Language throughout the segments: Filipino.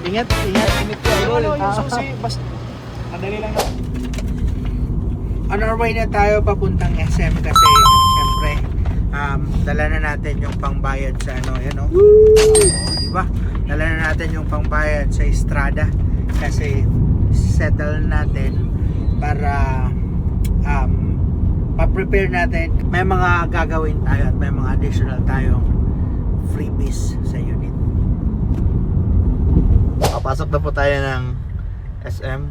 Ingat, ingat. Yung susi, basta madali lang na. On our way na tayo papuntang SM kasi syempre dala na natin yung pangbayad sa ano, yan o. Diba? Dala na natin yung pangbayad sa Estrada kasi settle natin para pa-prepare natin. May mga gagawin tayo at may mga additional tayong freebies sa unit. Papasok na po tayo ng SM.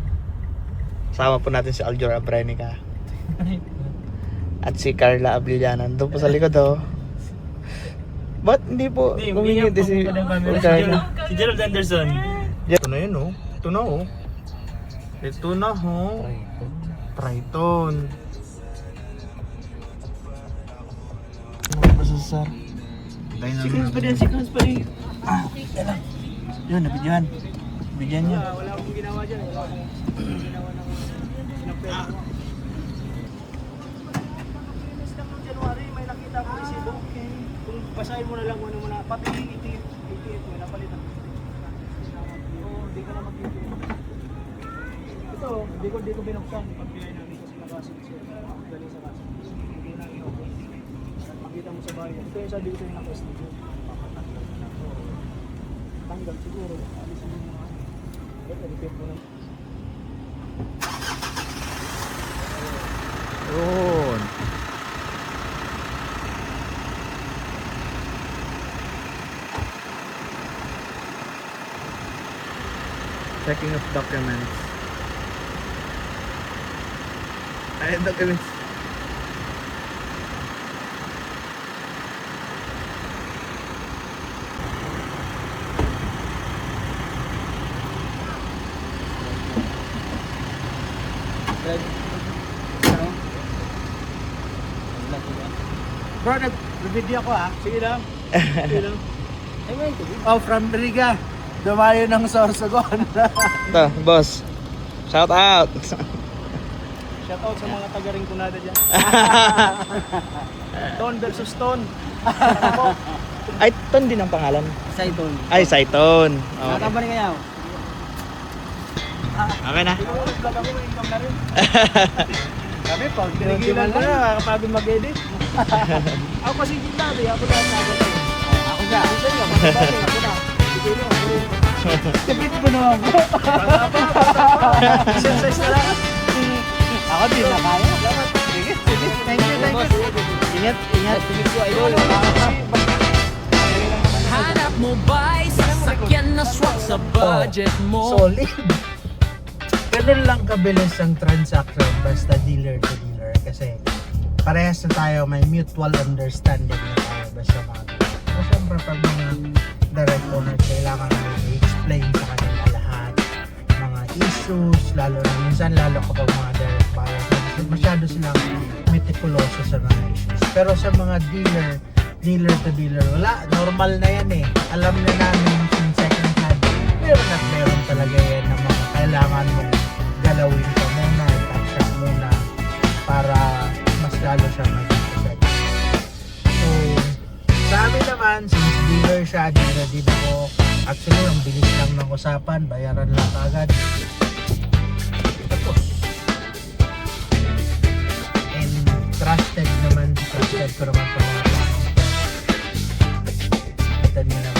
Sama po natin si Aljor Abrenica at si Carla Ablillanan. Doon po sa likod Ba't hindi po kumingiti si Carla? Si Gerald Anderson. Ito na yun Ito na Ito na Triton. Ano ba sa sir? Sequence pa din. Yun, nabidyan. Nabidyan niya. Wala akong ginawa dyan. Wala akong ginawa ng pinapera ko. Linis lang ng January, may nakita ko resibo. Kung basahin mo na lang muna muna, pati yung ETF mo, napalitan. Oo, hindi ka na mag-ETF. Ito, hindi ko binuksan. Pag-bilay namin kasi nakasin siya. Galing sa kasin. Hindi na i-open. Makita mo sa bayan. Ito yung sabi ko sa'yo na question. Tanggal siguro. Alisin mo mga ano. Ito, repeat mo lang. Yun. Checking of documents. Ayun, documents. Bro, nag-video ko Sige lang. Sige lang. Oh, from Riga. Dumayo ng Sorsogon. Ito, boss. Shout out. Shout out sa mga taga-Rinconada dyan. Ton versus Ton. Ay, Ton din ang pangalan. Saiton. Ay, Saiton. Okay. Nakatamba ni kayo. Okay na. Ikaw vlog ako, income na rin. Sabi pa, tinigilan ko na, kapagod mag-edit. Ako kasi kita, ako na nagod. Ako siya. Ako siya, matibali, ako na. Sige nyo, ako rin. Tipid mo naman bro. Exercise na lang. Ako din na kaya. Sige, sige. Thank you, thank you. Ingat, ingat. Hanap mo ba'y sasakyan na swak sa budget mo? Solid. Ganun lang kabilis ang transaction basta dealer to dealer kasi parehas na tayo, may mutual understanding na tayo basta mga so, syempre pag mga direct owner kailangan mo i-explain sa kanila lahat mga issues, lalo na minsan lalo kapag mga direct buyers kasi masyado silang meticuloso sa mga issues, pero sa mga dealer to dealer wala, normal na yan alam na namin yung second hand meron at meron talaga yan na mga kailangan mong galawin ka muna, i-touch up muna para mas lalo siya mag-effect. So, sa amin naman, since dealer siya, dealer din ako. Actually, ang bilis lang ng usapan, bayaran lang agad. Tapos. And trusted ko naman sa mga tao. Kita niyo naman.